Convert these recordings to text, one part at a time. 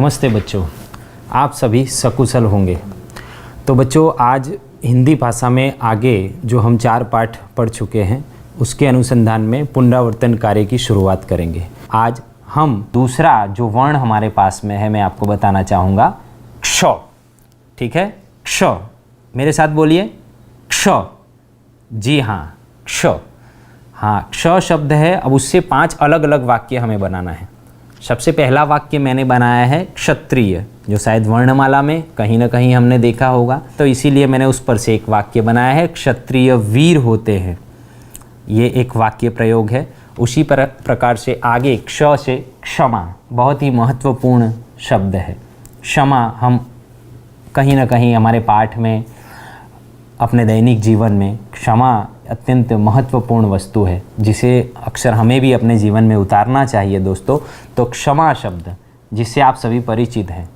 नमस्ते बच्चों, आप सभी सकुशल होंगे। तो बच्चों, आज हिंदी भाषा में आगे जो हम 4 पाठ पढ़ चुके हैं उसके अनुसंधान में पुनरावर्तन कार्य की शुरुआत करेंगे। आज हम दूसरा जो वर्ण हमारे पास में है मैं आपको बताना चाहूँगा, क्ष। ठीक है, क्ष। मेरे साथ बोलिए, क्ष। जी हाँ, क्ष। हाँ, क्ष शब्द है। अब उससे 5 अलग अलग वाक्य हमें बनाना है। सबसे पहला वाक्य मैंने बनाया है क्षत्रिय, जो शायद वर्णमाला में कहीं ना कहीं हमने देखा होगा, तो इसीलिए मैंने उस पर से एक वाक्य बनाया है, क्षत्रिय वीर होते हैं। ये एक वाक्य प्रयोग है। उसी प्रकार से आगे क्ष से क्षमा, बहुत ही महत्वपूर्ण शब्द है। क्षमा हम कहीं ना कहीं हमारे पाठ में, अपने दैनिक जीवन में क्षमा अत्यंत महत्वपूर्ण वस्तु है, जिसे अक्सर हमें भी अपने जीवन में उतारना चाहिए दोस्तों। तो क्षमा शब्द जिससे आप सभी परिचित हैं,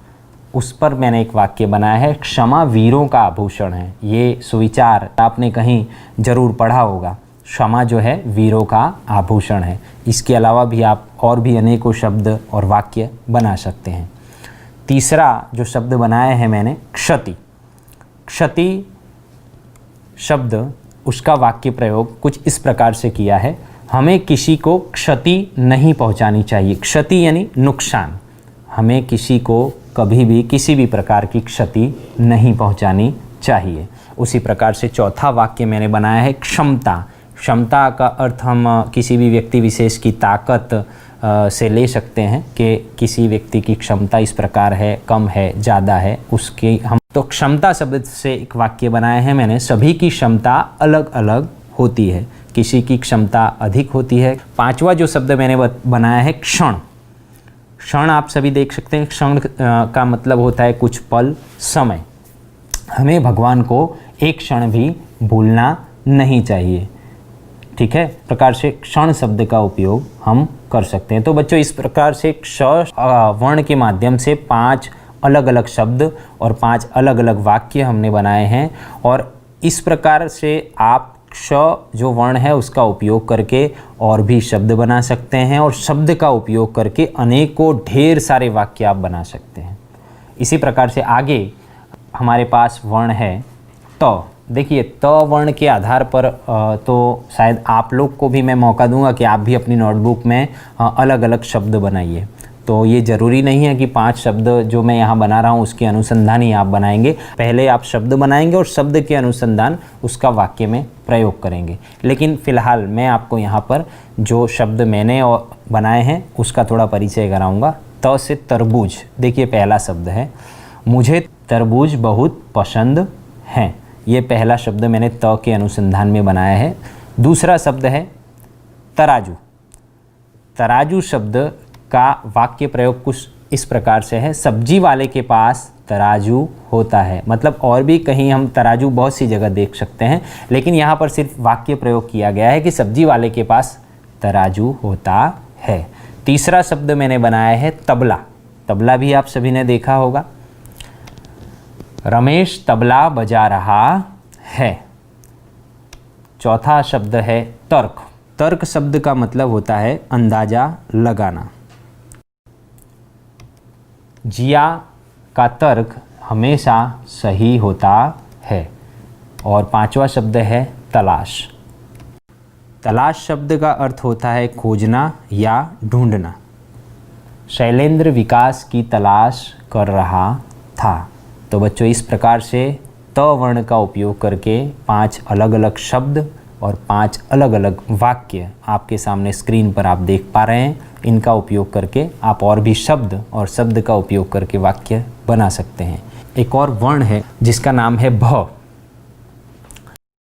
उस पर मैंने एक वाक्य बनाया है, क्षमा वीरों का आभूषण है। ये सुविचार आपने कहीं ज़रूर पढ़ा होगा। क्षमा जो है वीरों का आभूषण है। इसके अलावा भी आप और भी अनेकों शब्द और वाक्य बना सकते हैं। तीसरा जो शब्द बनाया है मैंने, क्षति। क्षति शब्द, उसका वाक्य प्रयोग कुछ इस प्रकार से किया है, हमें किसी को क्षति नहीं पहुंचानी चाहिए। क्षति यानी नुकसान। हमें किसी को कभी भी किसी भी प्रकार की क्षति नहीं पहुंचानी चाहिए। उसी प्रकार से चौथा वाक्य मैंने बनाया है, क्षमता। क्षमता का अर्थ हम किसी भी व्यक्ति विशेष की ताकत से ले सकते हैं कि किसी व्यक्ति की क्षमता इस प्रकार है, कम है, ज़्यादा है, उसकी हम तो क्षमता शब्द से एक वाक्य बनाया है मैंने, सभी की क्षमता अलग अलग होती है, किसी की क्षमता अधिक होती है। 5वां जो शब्द मैंने बनाया है, क्षण। क्षण आप सभी देख सकते हैं, क्षण का मतलब होता है कुछ पल, समय। हमें भगवान को एक क्षण भी भूलना नहीं चाहिए। ठीक है, प्रकार से क्षण शब्द का उपयोग हम कर सकते हैं। तो बच्चों, इस प्रकार से क्ष वर्ण के माध्यम से 5 अलग अलग शब्द और 5 अलग अलग वाक्य हमने बनाए हैं। और इस प्रकार से आप क्ष जो वर्ण है उसका उपयोग करके और भी शब्द बना सकते हैं, और शब्द का उपयोग करके अनेकों ढेर सारे वाक्य आप बना सकते हैं। इसी प्रकार से आगे हमारे पास वर्ण है त। देखिए, त वर्ण के आधार पर तो शायद आप लोग को भी मैं मौका दूंगा कि आप भी अपनी नोटबुक में अलग अलग शब्द बनाइए। तो ये ज़रूरी नहीं है कि 5 शब्द जो मैं यहाँ बना रहा हूँ उसके अनुसंधान ही आप बनाएंगे। पहले आप शब्द बनाएंगे और शब्द के अनुसंधान उसका वाक्य में प्रयोग करेंगे। लेकिन फ़िलहाल मैं आपको यहाँ पर जो शब्द मैंने बनाए हैं उसका थोड़ा परिचय कराऊँगा। त से तरबूज। देखिए, पहला शब्द है, मुझे तरबूज बहुत पसंद है। ये पहला शब्द मैंने त के अनुसंधान में बनाया है। दूसरा शब्द है तराजू। तराजू शब्द का वाक्य प्रयोग कुछ इस प्रकार से है, सब्जी वाले के पास तराजू होता है। मतलब और भी कहीं हम तराजू बहुत सी जगह देख सकते हैं, लेकिन यहाँ पर सिर्फ वाक्य प्रयोग किया गया है कि सब्जी वाले के पास तराजू होता है। तीसरा शब्द मैंने बनाया है तबला। तबला भी आप सभी ने देखा होगा। रमेश तबला बजा रहा है। चौथा शब्द है तर्क। तर्क शब्द का मतलब होता है अंदाजा लगाना। जिया का तर्क हमेशा सही होता है। और 5वां शब्द है तलाश। तलाश शब्द का अर्थ होता है खोजना या ढूंढना। शैलेंद्र विकास की तलाश कर रहा था। तो बच्चों, इस प्रकार से त वर्ण का उपयोग करके 5 अलग अलग शब्द और 5 अलग अलग वाक्य आपके सामने स्क्रीन पर आप देख पा रहे हैं। इनका उपयोग करके आप और भी शब्द और शब्द का उपयोग करके वाक्य बना सकते हैं। एक और वर्ण है जिसका नाम है भ।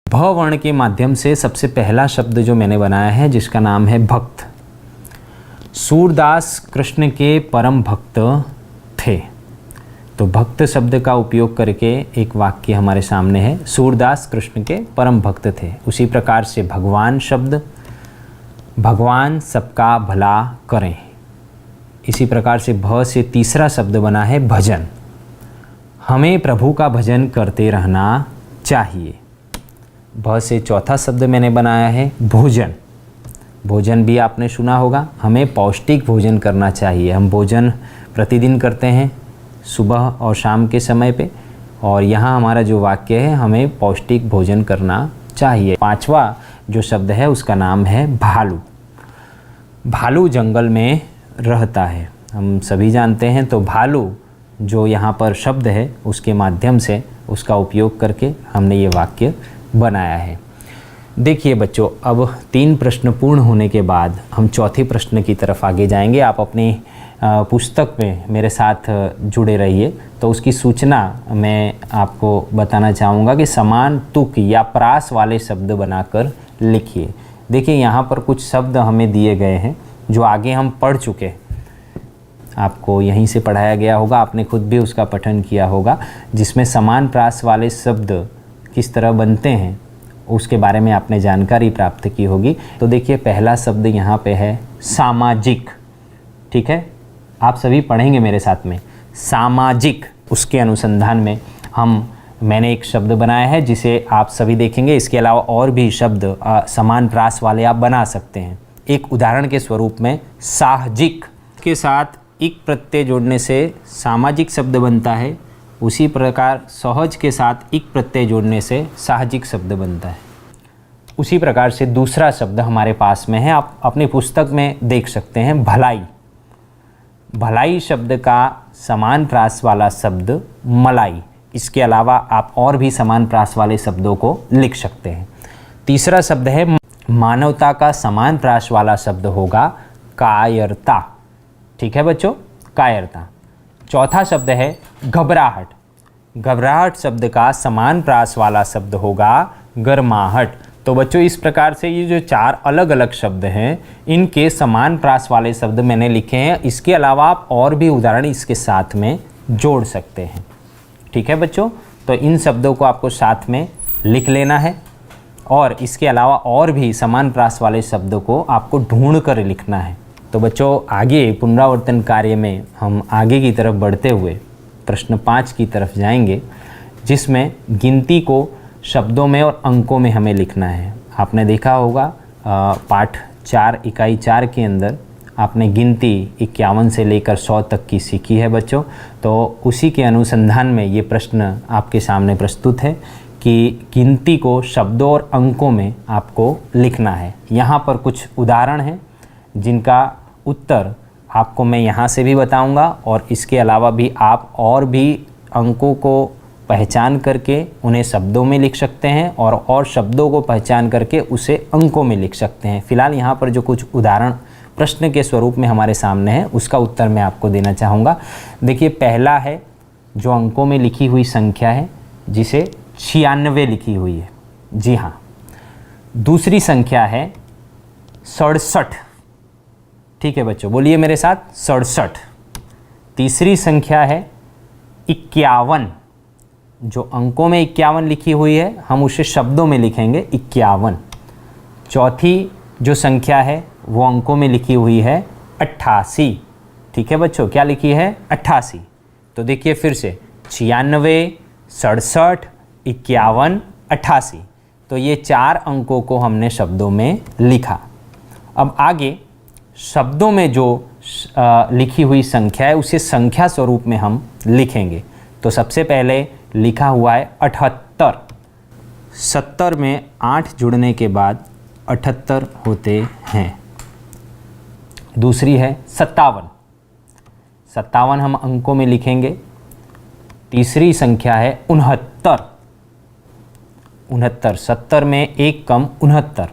भ वर्ण के माध्यम से सबसे पहला शब्द जो मैंने बनाया है जिसका नाम है भक्त। सूरदास कृष्ण के परम भक्त थे। तो भक्त शब्द का उपयोग करके एक वाक्य हमारे सामने है, सूरदास कृष्ण के परम भक्त थे। उसी प्रकार से भगवान शब्द, भगवान सबका भला करें। इसी प्रकार से भ से तीसरा शब्द बना है भजन। हमें प्रभु का भजन करते रहना चाहिए। भ से चौथा शब्द मैंने बनाया है भोजन। भोजन भी आपने सुना होगा, हमें पौष्टिक भोजन करना चाहिए। हम भोजन प्रतिदिन करते हैं सुबह और शाम के समय पे, और यहाँ हमारा जो वाक्य है, हमें पौष्टिक भोजन करना चाहिए। पांचवा जो शब्द है उसका नाम है भालू। भालू जंगल में रहता है, हम सभी जानते हैं। तो भालू जो यहाँ पर शब्द है उसके माध्यम से उसका उपयोग करके हमने ये वाक्य बनाया है। देखिए बच्चों, अब 3 प्रश्न पूर्ण होने के बाद हम चौथे प्रश्न की तरफ आगे जाएंगे। आप अपनी पुस्तक में मेरे साथ जुड़े रहिए। तो उसकी सूचना मैं आपको बताना चाहूँगा कि समान तुक या प्रास वाले शब्द बनाकर लिखिए। देखिए यहाँ पर कुछ शब्द हमें दिए गए हैं जो आगे हम पढ़ चुके हैं, आपको यहीं से पढ़ाया गया होगा, आपने खुद भी उसका पठन किया होगा, जिसमें समान प्रास वाले शब्द किस तरह बनते हैं उसके बारे में आपने जानकारी प्राप्त की होगी। तो देखिए पहला शब्द यहाँ पे है सामाजिक। ठीक है, आप सभी पढ़ेंगे मेरे साथ में, सामाजिक। उसके अनुसंधान में मैंने एक शब्द बनाया है जिसे आप सभी देखेंगे। इसके अलावा और भी शब्द समान प्रास वाले आप बना सकते हैं। एक उदाहरण के स्वरूप में साहजिक के साथ इक प्रत्यय जोड़ने से सामाजिक शब्द बनता है, उसी प्रकार सहज के साथ इक प्रत्यय जोड़ने से साहजिक शब्द बनता है। उसी प्रकार से दूसरा शब्द हमारे पास में है, आप अपनी पुस्तक में देख सकते हैं, भलाई। भलाई शब्द का समान प्रास वाला शब्द मलाई। इसके अलावा आप और भी समान प्रास वाले शब्दों को लिख सकते हैं। तीसरा शब्द है मानवता का समान प्रास वाला शब्द होगा कायरता। ठीक है बच्चों, कायरता। चौथा शब्द है घबराहट। घबराहट शब्द का समान प्रास वाला शब्द होगा गर्माहट। तो बच्चों इस प्रकार से ये जो 4 अलग अलग शब्द हैं, इनके समान प्रास वाले शब्द मैंने लिखे हैं। इसके अलावा आप और भी उदाहरण इसके साथ में जोड़ सकते हैं। ठीक है बच्चों, तो इन शब्दों को आपको साथ में लिख लेना है, और इसके अलावा और भी समान प्रास वाले शब्दों को आपको ढूंढ कर लिखना है। तो बच्चों आगे पुनरावर्तन कार्य में हम आगे की तरफ बढ़ते हुए प्रश्न 5 की तरफ जाएंगे, जिसमें गिनती को शब्दों में और अंकों में हमें लिखना है। आपने देखा होगा पाठ 4 इकाई 4 के अंदर आपने गिनती 51 से लेकर 100 तक की सीखी है बच्चों। तो उसी के अनुसंधान में ये प्रश्न आपके सामने प्रस्तुत है कि गिनती को शब्दों और अंकों में आपको लिखना है। यहाँ पर कुछ उदाहरण हैं जिनका उत्तर आपको मैं यहाँ से भी बताऊँगा, और इसके अलावा भी आप और भी अंकों को पहचान करके उन्हें शब्दों में लिख सकते हैं, और शब्दों को पहचान करके उसे अंकों में लिख सकते हैं। फिलहाल यहाँ पर जो कुछ उदाहरण प्रश्न के स्वरूप में हमारे सामने है, उसका उत्तर मैं आपको देना चाहूँगा। देखिए पहला है जो अंकों में लिखी हुई संख्या है, जिसे 96 लिखी हुई है। जी हाँ। दूसरी संख्या है 67। ठीक है बच्चों, बोलिए मेरे साथ, 67। तीसरी संख्या है 51। जो अंकों में 51 लिखी हुई है, हम उसे शब्दों में लिखेंगे 51। चौथी जो संख्या है वो अंकों में लिखी हुई है 88। ठीक है बच्चों, क्या लिखी है? 88। तो देखिए फिर से 96, 67, 51, 88। तो ये 4 अंकों को हमने शब्दों में लिखा। अब आगे शब्दों में जो लिखी हुई संख्या है उसे संख्या स्वरूप में हम लिखेंगे। तो सबसे पहले लिखा हुआ है 78। 70 में 8 जुड़ने के बाद 78 होते हैं। दूसरी है 57। 57 हम अंकों में लिखेंगे। तीसरी संख्या है 69। 69, 70 में 1 कम 69,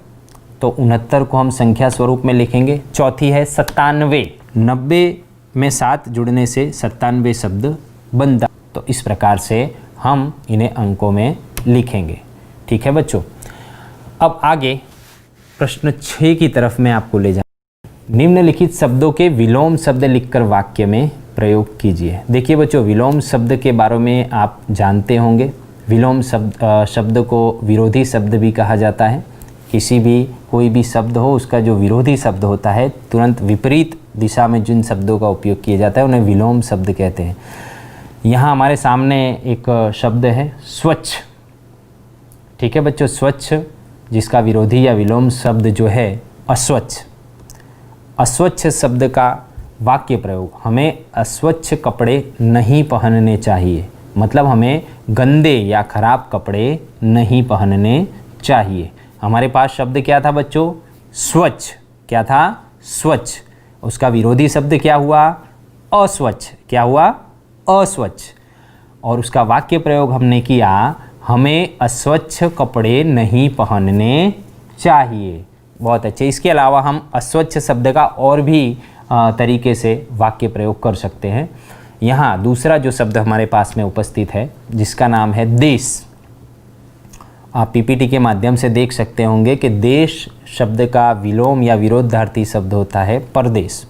तो 69 को हम संख्या स्वरूप में लिखेंगे। चौथी है 97। 90 में 7 जुड़ने से 97 शब्द बनता। तो इस प्रकार से हम इन्हें अंकों में लिखेंगे। ठीक है बच्चों, अब आगे प्रश्न 6 की तरफ मैं आपको ले जाऊँ। निम्नलिखित शब्दों के विलोम शब्द लिखकर वाक्य में प्रयोग कीजिए। देखिए बच्चों, विलोम शब्द के बारे में आप जानते होंगे। विलोम शब्द को विरोधी शब्द भी कहा जाता है। किसी भी कोई भी शब्द हो, उसका जो विरोधी शब्द होता है, तुरंत विपरीत दिशा में जिन शब्दों का उपयोग किया जाता है उन्हें विलोम शब्द कहते हैं। यहाँ हमारे सामने एक शब्द है स्वच्छ। ठीक है बच्चों, स्वच्छ जिसका विरोधी या विलोम शब्द जो है अस्वच्छ। अस्वच्छ शब्द का वाक्य प्रयोग, हमें अस्वच्छ कपड़े नहीं पहनने चाहिए, मतलब हमें गंदे या खराब कपड़े नहीं पहनने चाहिए। हमारे पास शब्द क्या था बच्चों? स्वच्छ। क्या था? स्वच्छ। उसका विरोधी शब्द क्या हुआ? अस्वच्छ। क्या हुआ? अस्वच्छ। और उसका वाक्य प्रयोग हमने किया, हमें अस्वच्छ कपड़े नहीं पहनने चाहिए। बहुत अच्छे। इसके अलावा हम अस्वच्छ शब्द का और भी तरीके से वाक्य प्रयोग कर सकते हैं। यहाँ दूसरा जो शब्द हमारे पास में उपस्थित है जिसका नाम है देश। आप पीपीटी के माध्यम से देख सकते होंगे कि देश शब्द का विलोम या विरोधार्थी शब्द होता है परदेश।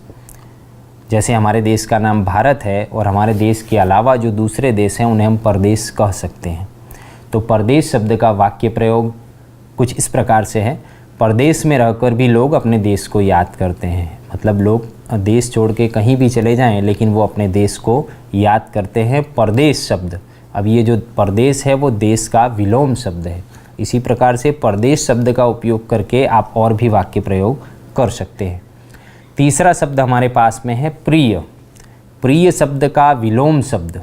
जैसे हमारे देश का नाम भारत है और हमारे देश के अलावा जो दूसरे देश हैं उन्हें हम परदेश कह सकते हैं। तो परदेश शब्द का वाक्य प्रयोग कुछ इस प्रकार से है, परदेश में रहकर भी लोग अपने देश को याद करते हैं। मतलब लोग देश छोड़ के कहीं भी चले जाएं लेकिन वो अपने देश को याद करते हैं। परदेश शब्द, अब ये जो परदेश है वो देश का विलोम शब्द है। इसी प्रकार से परदेश शब्द का उपयोग करके आप और भी वाक्य प्रयोग कर सकते हैं। तीसरा शब्द हमारे पास में है प्रिय। प्रिय शब्द का विलोम शब्द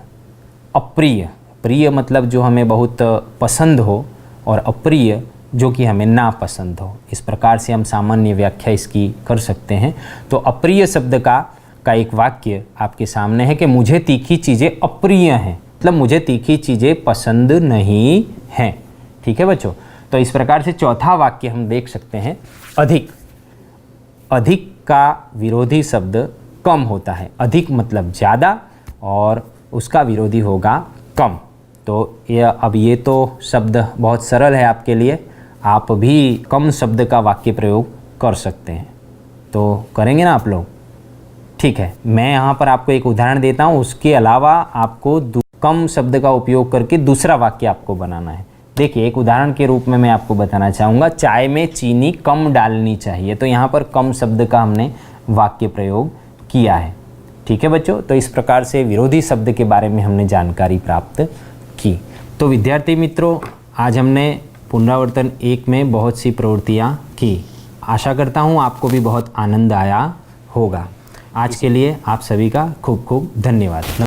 अप्रिय। प्रिय मतलब जो हमें बहुत पसंद हो और अप्रिय जो कि हमें ना पसंद हो। इस प्रकार से हम सामान्य व्याख्या इसकी कर सकते हैं। तो अप्रिय शब्द का एक वाक्य आपके सामने है कि मुझे तीखी चीज़ें अप्रिय हैं, मतलब मुझे तीखी चीज़ें पसंद नहीं हैं। ठीक है बच्चों। तो इस प्रकार से चौथा वाक्य हम देख सकते हैं अधिक। अधिक का विरोधी शब्द कम होता है। अधिक मतलब ज़्यादा और उसका विरोधी होगा कम। तो अब ये तो शब्द बहुत सरल है आपके लिए, आप भी कम शब्द का वाक्य प्रयोग कर सकते हैं। तो करेंगे ना आप लोग? ठीक है, मैं यहाँ पर आपको एक उदाहरण देता हूँ, उसके अलावा आपको कम शब्द का उपयोग करके दूसरा वाक्य आपको बनाना है। देखिए, एक उदाहरण के रूप में मैं आपको बताना चाहूँगा, चाय में चीनी कम डालनी चाहिए। तो यहाँ पर कम शब्द का हमने वाक्य प्रयोग किया है। ठीक है बच्चों। तो इस प्रकार से विरोधी शब्द के बारे में हमने जानकारी प्राप्त की। तो विद्यार्थी मित्रों, आज हमने पुनरावर्तन 1 में बहुत सी प्रवृत्तियाँ की। आशा करता हूँ आपको भी बहुत आनंद आया होगा। आज के लिए आप सभी का खूब खूब धन्यवाद।